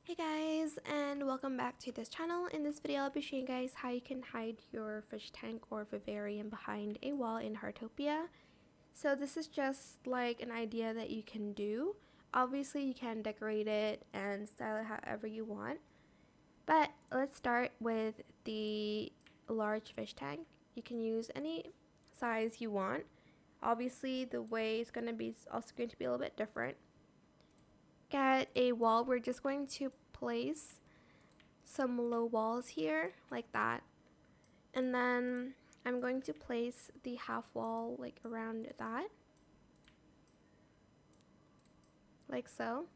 Hey guys, and welcome back to this channel. In this video I'll be showing you guys how you can hide your fish tank or vivarium behind a wall in Heartopia. So this is just like an idea that you can do. Obviously you can decorate it and style it however you want, but let's start with the large fish tank. You can use any size you want. Obviously the way it's going to be is also going to be a little bit different. Get a wall. We're just going to place some low walls here like that, and then I'm going to place the half wall like around that, like so,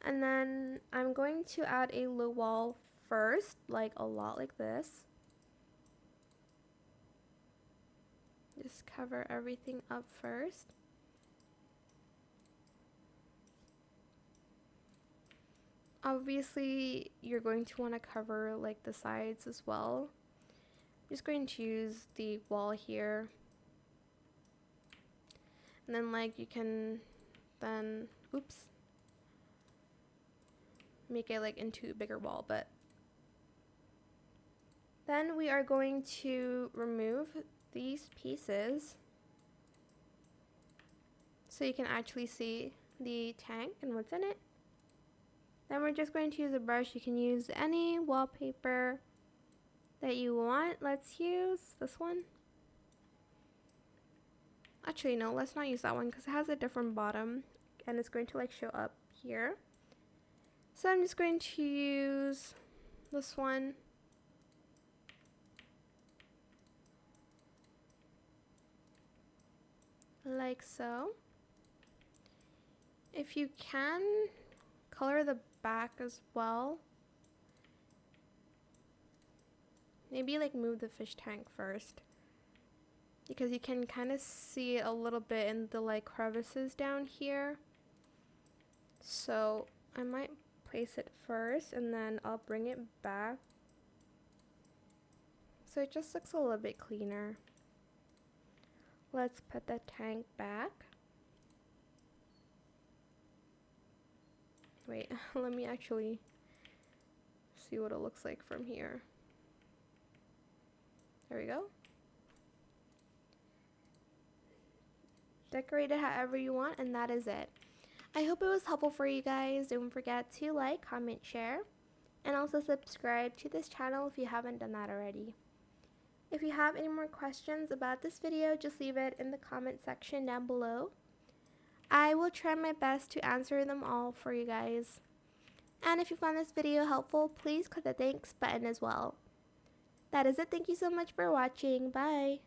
and then I'm going to add a low wall first, like a lot like this. Just cover everything up first. Obviously you're going to want to cover like the sides as well. I'm just going to use the wall here, and then like you can then make it like into a bigger wall. But then we are going to remove these pieces so you can actually see the tank and what's in it. Then we're just going to use a brush. You can use any wallpaper that you want. Let's use this one. Actually, no, let's not use that one because it has a different bottom and it's going to like show up here. So I'm just going to use this one. Like so. If you can, color the back as well. Maybe like move the fish tank first, because you can kind of see a little bit in the like crevices down here. So I might place it first and then I'll bring it back so it just looks a little bit cleaner. Let's put the tank back. Wait, let me actually see what it looks like from here. There we go. Decorate it however you want, and that is it. I hope it was helpful for you guys. Don't forget to like, comment, share, and also subscribe to this channel if you haven't done that already. If you have any more questions about this video, just leave it in the comment section down below. I will try my best to answer them all for you guys. And if you found this video helpful, please click the thanks button as well. That is it. Thank you so much for watching. Bye.